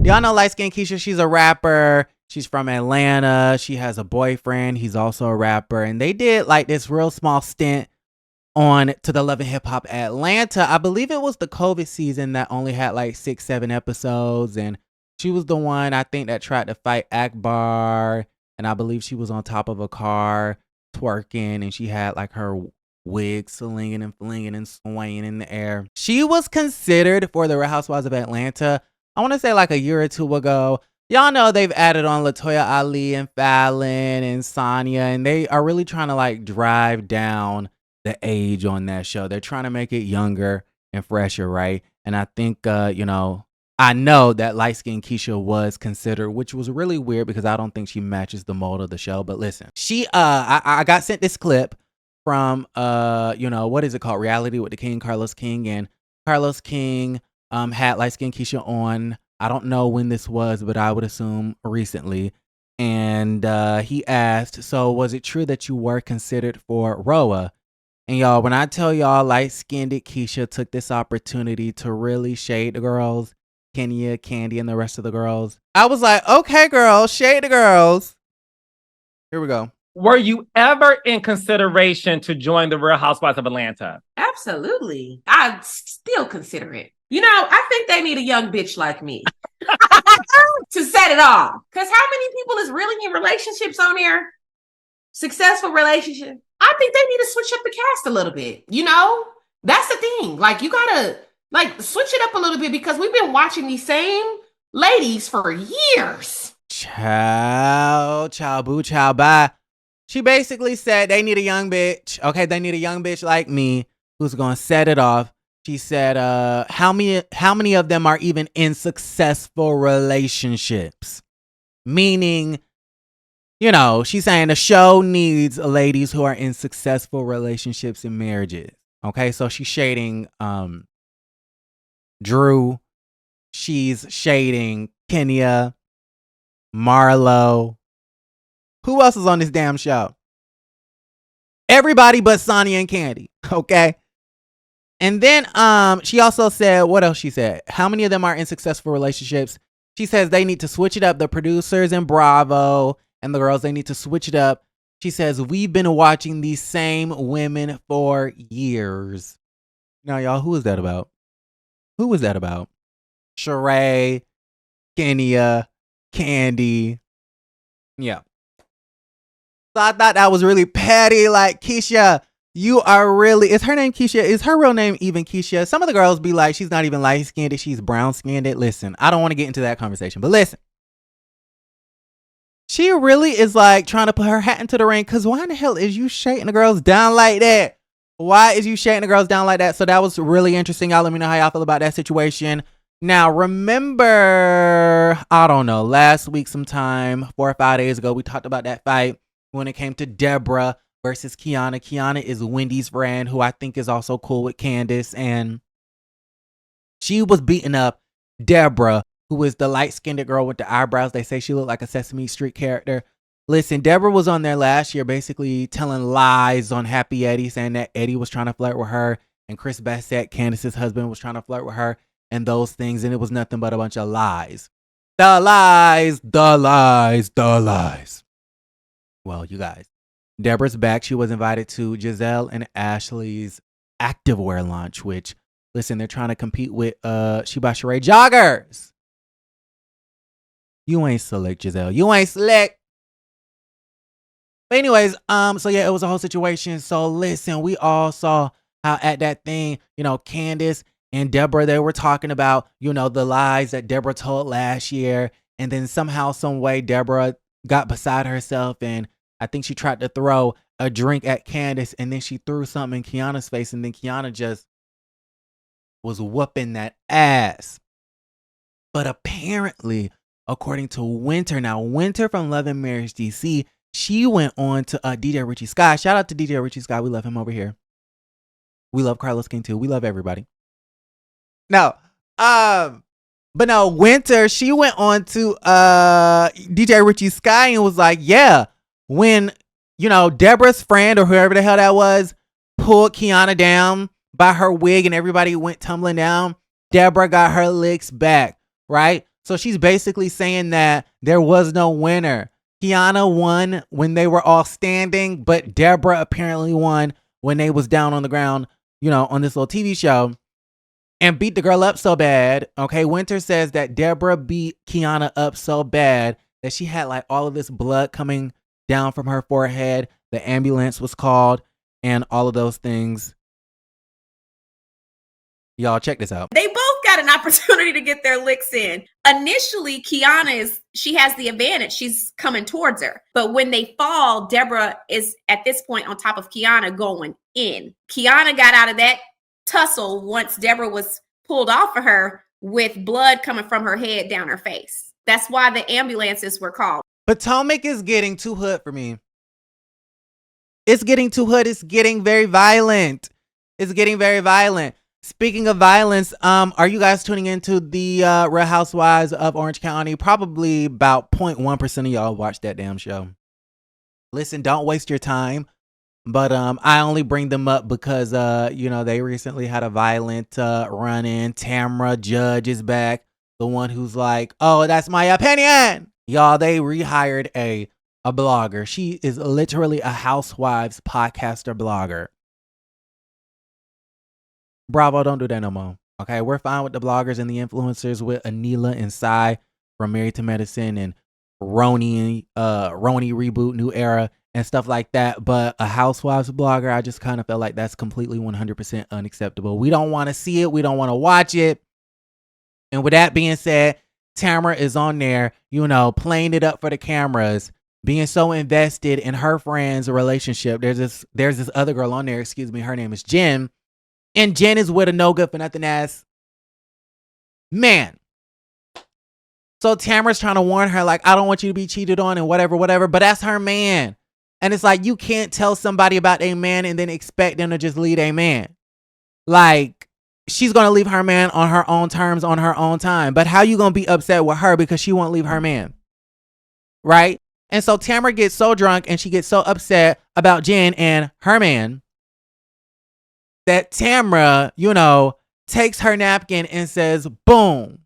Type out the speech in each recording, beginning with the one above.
Y'all know LightSkinKeisha. She's a rapper. She's from Atlanta. She has a boyfriend. He's also a rapper. And they did like this real small stint on to the Love and Hip Hop Atlanta. I believe it was the COVID season that only had like 6-7 episodes. And she was the one, I think, that tried to fight Akbar. And I believe she was on top of a car twerking. And she had like her wig slinging and flinging and swaying in the air. She was considered for the Real Housewives of Atlanta, I want to say like a year or two ago. Y'all know they've added on LaToya Ali and Fallon and Sonya, and they are really trying to like drive down the age on that show. They're trying to make it younger and fresher, right? And I think, I know that LightSkinKeisha was considered, which was really weird because I don't think she matches the mold of the show. But listen, I got sent this clip from, what is it called? Reality with the King, Carlos King. And Carlos King had LightSkinKeisha on. I don't know when this was, but I would assume recently. And he asked, so was it true that you were considered for RHOA? And y'all, when I tell y'all light-skinned Keisha took this opportunity to really shade the girls, Kenya, Kandi, and the rest of the girls, I was like, okay, girls, shade the girls. Here we go. Were you ever in consideration to join the Real Housewives of Atlanta? Absolutely. I'd still consider it. You know, I think they need a young bitch like me to set it off. Because how many people is really in relationships on there? Successful relationship. I think they need to switch up the cast a little bit. You know, that's the thing. Like, you gotta like switch it up a little bit because we've been watching these same ladies for years. Ciao, boo, ciao, bye. She basically said they need a young bitch. Okay, they need a young bitch like me who's gonna set it off. She said, how many of them are even in successful relationships? Meaning, she's saying the show needs ladies who are in successful relationships and marriages. Okay, so she's shading Drew. She's shading Kenya, Marlo. Who else is on this damn show? Everybody but Sonya and Kandi. Okay. And then she also said, what else she said? How many of them are in successful relationships? She says they need to switch it up. The producers in Bravo and the girls, they need to switch it up. She says, we've been watching these same women for years. Now, y'all, who is that about? Who is that about? Sheree, Kenya, Kandi. Yeah. So I thought that was really petty. Like, Keisha, you are really, is her name Keisha? Is her real name even Keisha? Some of the girls be like, she's not even light-skinned, she's brown-skinned. Listen, I don't want to get into that conversation, but listen. She really is like trying to put her hat into the ring, because why in the hell is you shaking the girls down like that? Why is you shaking the girls down like that? So that was really interesting. Y'all let me know how y'all feel about that situation. Now, remember, I don't know, last week sometime, 4 or 5 days ago, we talked about that fight when it came to Deborah versus Kiana. Kiana is Wendy's friend, who I think is also cool with Candace. And she was beating up Deborah, who is the light-skinned girl with the eyebrows. They say she looked like a Sesame Street character. Listen, Deborah was on there last year basically telling lies on Happy Eddie, saying that Eddie was trying to flirt with her and Chris Bassett, Candace's husband, was trying to flirt with her and those things. And it was nothing but a bunch of lies. The lies, the lies, the lies. Well, you guys, Deborah's back. She was invited to Giselle and Ashley's activewear launch, which, listen, they're trying to compete with She By Sheree joggers. You ain't slick, Giselle. You ain't slick. But anyways, so yeah, it was a whole situation. So listen, we all saw how at that thing, Candace and Deborah, they were talking about, the lies that Deborah told last year. And then somehow, some way, Deborah got beside herself, and I think she tried to throw a drink at Candace, and then she threw something in Kiana's face, and then Kiana just was whooping that ass. But apparently, according to Winter, now Winter from Love and Marriage DC, she went on to DJ Richie Sky. Shout out to DJ Richie Sky. We love him over here. We love Carlos King too. We love everybody. No, but no, Winter, she went on to DJ Richie Sky and was like, yeah, when, Deborah's friend or whoever the hell that was pulled Kiana down by her wig and everybody went tumbling down, Deborah got her licks back, right? So she's basically saying that there was no winner. Kiana won when they were all standing, but Deborah apparently won when they was down on the ground, you know, on this little TV show, and beat the girl up so bad. Okay, Winter says that Deborah beat Kiana up so bad that she had like all of this blood coming down from her forehead. The ambulance was called and all of those things. Y'all check this out. They both got an opportunity to get their licks in. Initially, she has the advantage. She's coming towards her. But when they fall, Deborah is at this point on top of Kiana going in. Kiana got out of that tussle once Deborah was pulled off of her with blood coming from her head down her face. That's why the ambulances were called. Potomac is getting too hood for me. It's getting too hood. It's getting very violent. It's getting very violent. Speaking of violence, are you guys tuning into the Real Housewives of Orange County? Probably about 0.1% of y'all watch that damn show. Listen, don't waste your time. But I only bring them up because, you know, they recently had a violent run-in. Tamra Judge is back. The one who's like, oh, that's my opinion. Y'all, they rehired a blogger. She is literally a Housewives podcaster blogger. Bravo, don't do that no more. Okay, we're fine with the bloggers and the influencers with Anila and Sai from Married to Medicine and Roni Reboot, New Era and stuff like that. But a Housewives blogger, I just kind of felt like that's completely 100% unacceptable. We don't want to see it. We don't want to watch it. And with that being said, Tamara is on there, you know, playing it up for the cameras, being so invested in her friend's relationship. There's this other girl on there, excuse me, her name is Jen. And Jen is with a no good for nothing ass man. So Tamara's trying to warn her, like, I don't want you to be cheated on and whatever, but that's her man. And it's like, you can't tell somebody about a man and then expect them to just lead a man. Like, she's going to leave her man on her own terms, on her own time. But how you going to be upset with her because she won't leave her man? Right? And so Tamara gets so drunk and she gets so upset about Jen and her man that Tamara, you know, takes her napkin and says, boom.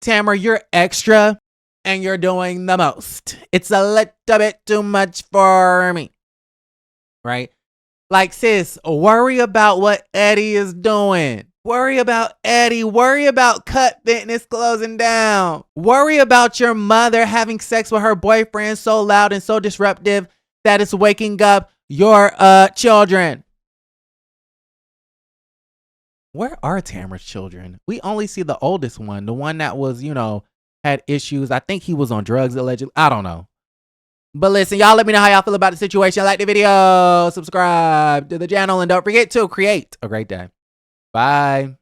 Tamara, you're extra and you're doing the most. It's a little bit too much for me. Right? Like, sis, worry about what Eddie is doing. Worry about Eddie. Worry about Cut Fitness closing down. Worry about your mother having sex with her boyfriend so loud and so disruptive that it's waking up your children. Where are Tamara's children? We only see the oldest one, the one that was, you know, had issues. I think he was on drugs allegedly. I don't know. But listen, y'all let me know how y'all feel about the situation. Like the video, subscribe to the channel, and don't forget to create a great day. Bye.